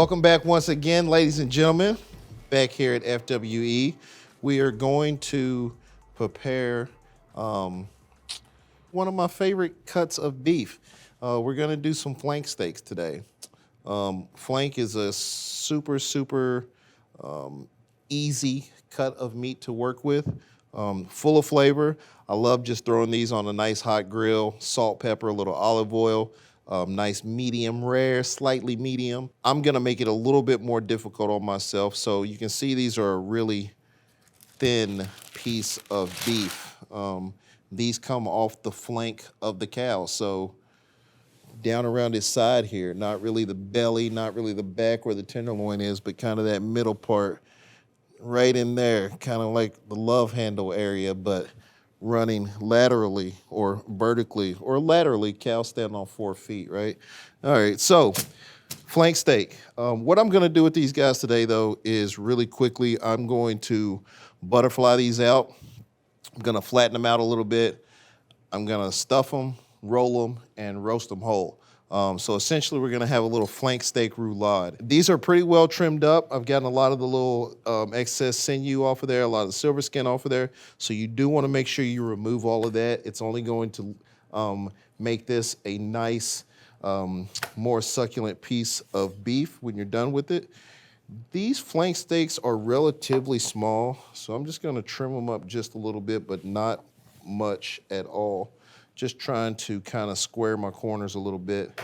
Welcome back once again, ladies and gentlemen, back here at FWE. We are going to prepare one of my favorite cuts of beef. We're gonna do some flank steaks today. Flank is a super easy cut of meat to work with, full of flavor. I love just throwing these on a nice hot grill, salt, pepper, a little olive oil. Nice medium rare, slightly medium. I'm gonna make it a little bit more difficult on myself. So you can see these are a really thin piece of beef. These come off the flank of the cow. So down around his side here, not really the belly, not really the back where the tenderloin is, but kind of that middle part right in there, kind of like the love handle area, but running laterally or vertically or laterally, cow standing on 4 feet, right? All right, so flank steak. What I'm gonna do with these guys today though is really quickly, I'm going to butterfly these out. I'm gonna flatten them out a little bit. I'm gonna stuff them, roll them, and roast them whole. So essentially we're gonna have a little flank steak roulade. These are pretty well trimmed up. I've gotten a lot of the little excess sinew off of there, a lot of the silver skin off of there. So you do wanna make sure you remove all of that. It's only going to make this a nice, more succulent piece of beef when you're done with it. These flank steaks are relatively small, so I'm just gonna trim them up just a little bit, but not much at all. Just trying to kind of square my corners a little bit.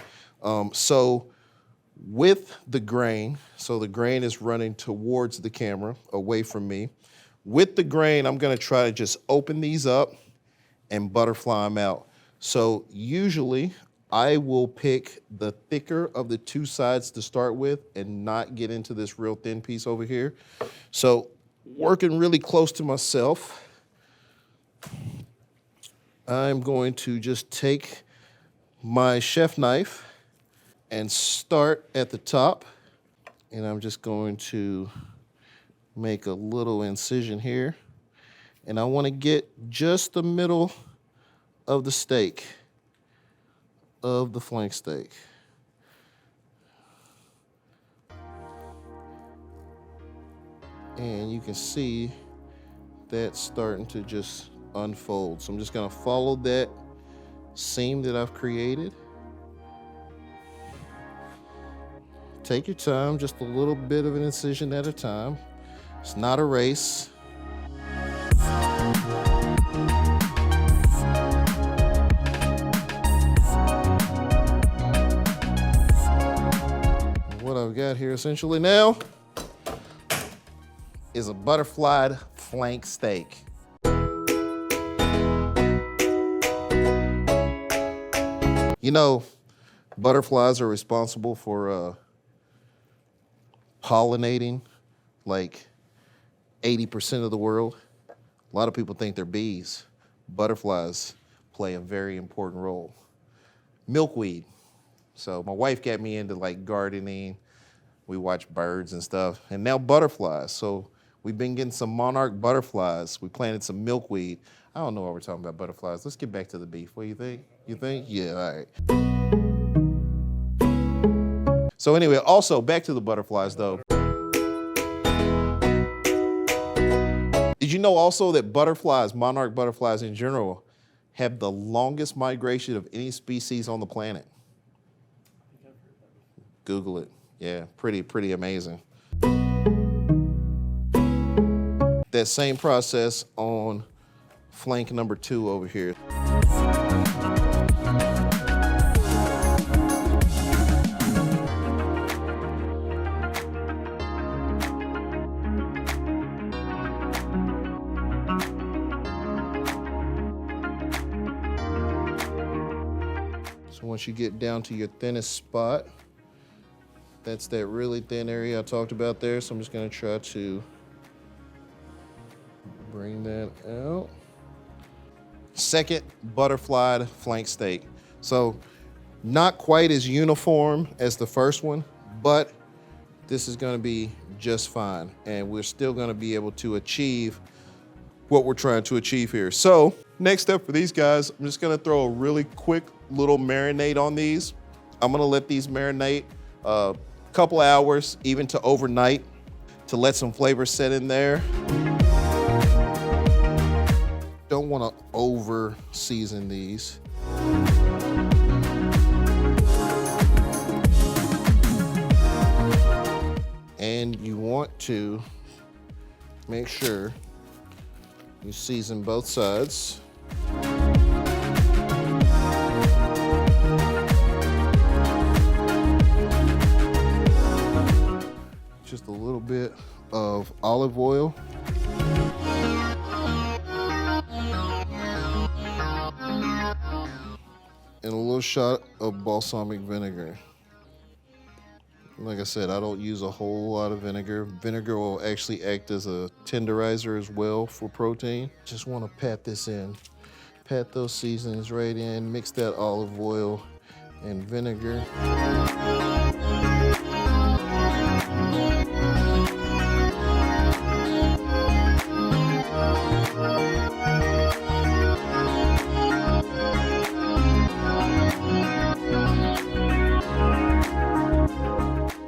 So with the grain, so the grain is running towards the camera, away from me. With the grain, I'm gonna try to just open these up and butterfly them out. So usually I will pick the thicker of the two sides to start with and not get into this real thin piece over here. So working really close to myself, I'm going to just take my chef knife and start at the top. And I'm just going to make a little incision here. And I want to get just the middle of the steak, of the flank steak. And you can see that's starting to just unfold. So I'm just gonna follow that seam that I've created. Take your time, just a little bit of an incision at a time. It's not a race. What I've got here essentially now is a butterflied flank steak. You know, butterflies are responsible for pollinating like 80% of the world. A lot of people think they're bees. Butterflies play a very important role. Milkweed. So my wife got me into like gardening. We watch birds and stuff. And now butterflies. So we've been getting some monarch butterflies. We planted some milkweed. I don't know why we're talking about butterflies. Let's get back to the beef. What do you think? You think? Yeah, all right. So anyway, also back to the butterflies though. Did you know also that butterflies, monarch butterflies in general, have the longest migration of any species on the planet? Google it. Yeah, pretty amazing. That same process on flank number 2 over here. So once you get down to your thinnest spot, that's that really thin area I talked about there. So I'm just gonna try to bring that out. Second butterflied flank steak. So not quite as uniform as the first one, but this is gonna be just fine. And we're still gonna be able to achieve what we're trying to achieve here. So next step for these guys, I'm just gonna throw a really quick little marinade on these. I'm gonna let these marinate a couple hours, even to overnight, to let some flavor set in there. Don't want to over season these. And you want to make sure you season both sides. Just a little bit of olive oil. And a little shot of balsamic vinegar. Like I said, I don't use a whole lot of vinegar. Vinegar will actually act as a tenderizer as well for protein. Just want to pat this in. Pat those seasonings right in, mix that olive oil and vinegar.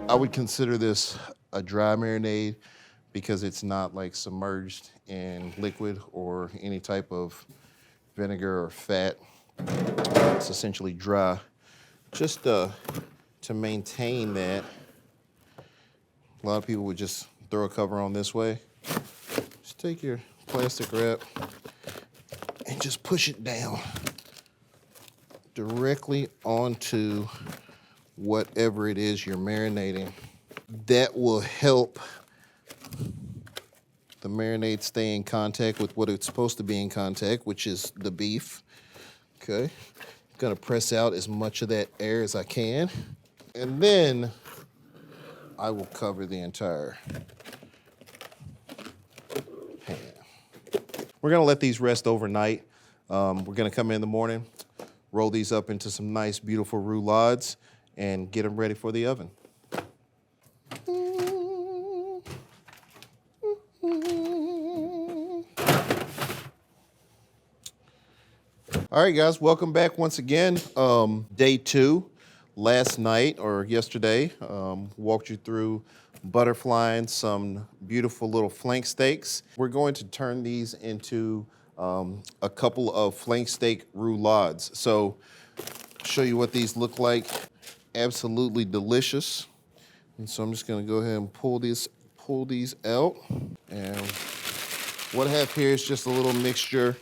I would consider this a dry marinade because it's not like submerged in liquid or any type of vinegar or fat. It's essentially dry. Just to maintain that, a lot of people would just throw a cover on this way. Just take your plastic wrap and just push it down directly onto whatever it is you're marinating. That will help the marinade stay in contact with what it's supposed to be in contact, which is the beef. Okay, I'm gonna press out as much of that air as I can, and then I will cover the entire pan. We're gonna let these rest overnight. We're gonna come in the morning, roll these up into some nice, beautiful roulades, and get them ready for the oven. All right, guys, welcome back once again. Day 2, last night or yesterday, walked you through butterflying some beautiful little flank steaks. We're going to turn these into a couple of flank steak roulades. So, show you what these look like. Absolutely delicious. And so I'm just gonna go ahead and pull these out. And what I have here is just a little mixture.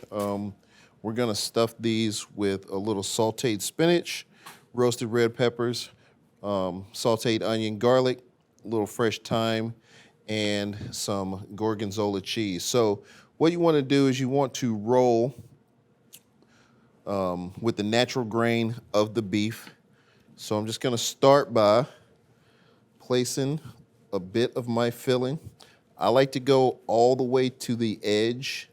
We're gonna stuff these with a little sauteed spinach, roasted red peppers, sauteed onion, garlic, a little fresh thyme, and some gorgonzola cheese. So what you wanna do is you want to roll with the natural grain of the beef. So I'm just gonna start by placing a bit of my filling. I like to go all the way to the edge,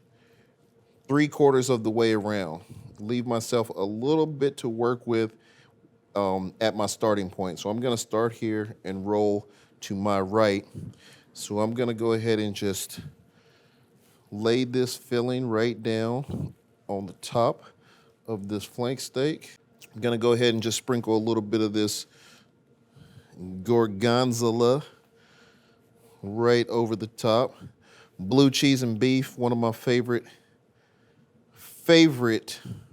3/4 of the way around. Leave myself a little bit to work with at my starting point. So I'm gonna start here and roll to my right. So I'm gonna go ahead and just lay this filling right down on the top of this flank steak. I'm gonna go ahead and just sprinkle a little bit of this gorgonzola right over the top. Blue cheese and beef, one of my favorite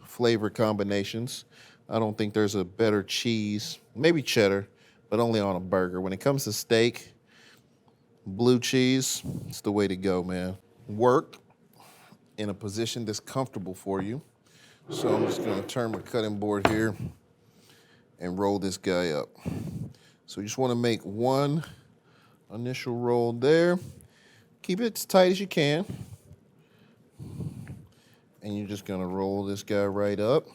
flavor combinations. I don't think there's a better cheese, maybe cheddar, but only on a burger. When it comes to steak, blue cheese, it's the way to go, man. Work in a position that's comfortable for you. So I'm just gonna turn my cutting board here and roll this guy up. So you just wanna make one initial roll there. Keep it as tight as you can. And you're just gonna roll this guy right up.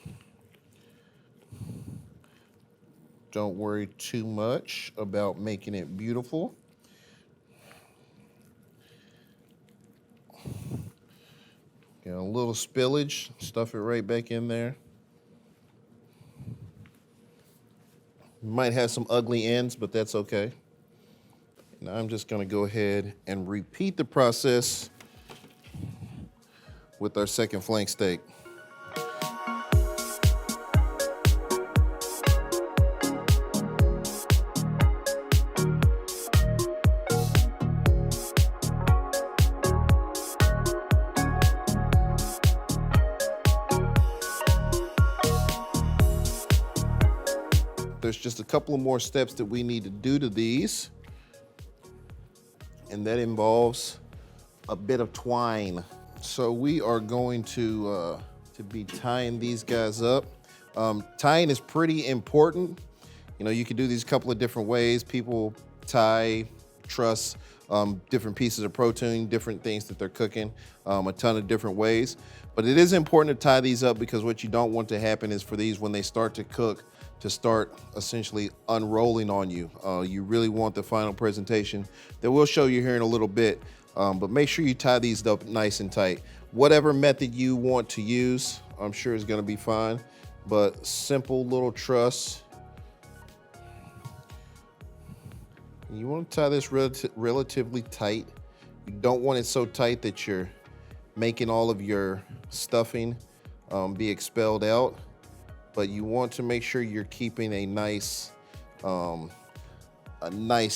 Don't worry too much about making it beautiful. Get a little spillage, stuff it right back in there. Might have some ugly ends, but that's okay. Now I'm just gonna go ahead and repeat the process with our second flank steak. there's just a couple of more steps that we need to do to these. And that involves a bit of twine. So we are going to be tying these guys up. Tying is pretty important. You know, you can do these a couple of different ways. People tie truss different pieces of protein, different things that they're cooking, a ton of different ways. But it is important to tie these up because what you don't want to happen is for these, when they start to cook, to start essentially unrolling on you. You really want the final presentation that we'll show you here in a little bit, but make sure you tie these up nice and tight. Whatever method you want to use, I'm sure is gonna be fine, but simple little truss. You want to tie this relatively tight. You don't want it so tight that you're making all of your stuffing be expelled out, but you want to make sure you're keeping a nice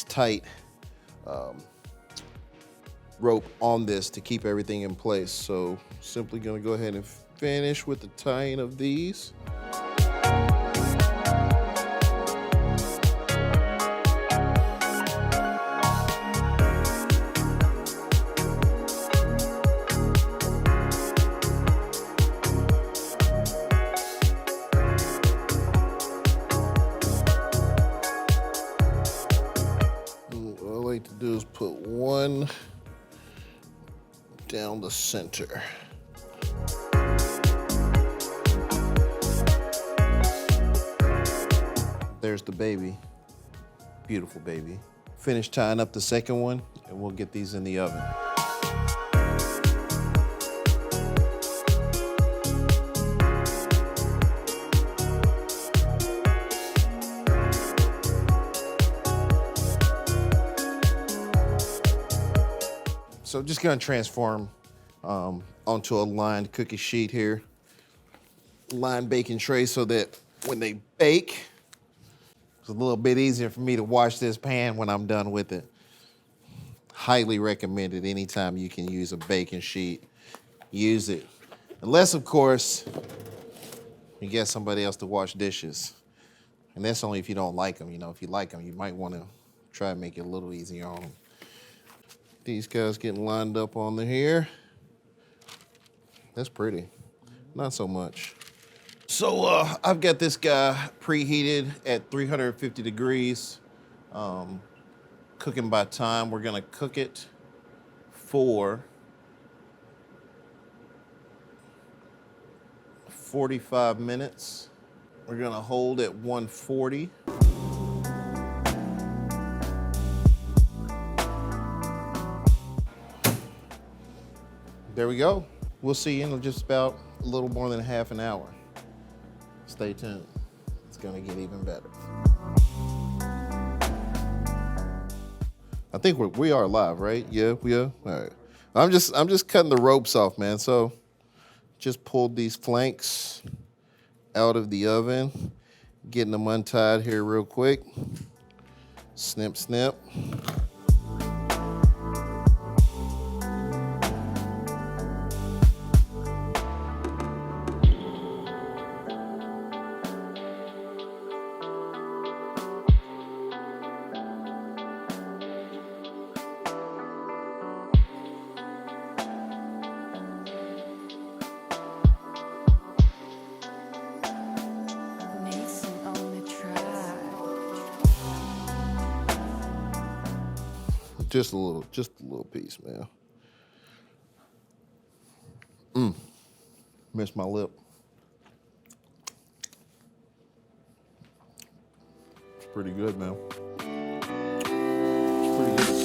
tight rope on this to keep everything in place. So simply gonna go ahead and finish with the tying of these. To do is put one down the center. There's the baby, beautiful baby. Finish tying up the second one and we'll get these in the oven. So I'm just gonna transform onto a lined cookie sheet here. Lined baking tray so that when they bake, it's a little bit easier for me to wash this pan when I'm done with it. Highly recommended anytime you can use a baking sheet, use it. Unless, of course, you get somebody else to wash dishes. And that's only if you don't like them. You know, if you like them, you might wanna try and make it a little easier on them. These guys getting lined up on the here. That's pretty, not so much. So I've got this guy preheated at 350 degrees, cooking by time. We're gonna cook it for 45 minutes. We're gonna hold at 140. There we go. We'll see you in just about a little more than half an hour. Stay tuned. It's gonna get even better. I think we are live, right? Yeah, we are. All right. I'm just cutting the ropes off, man. So just pulled these flanks out of the oven, getting them untied here real quick. Snip, snip. Just a little piece, man. Missed my lip. It's pretty good, man. It's pretty good.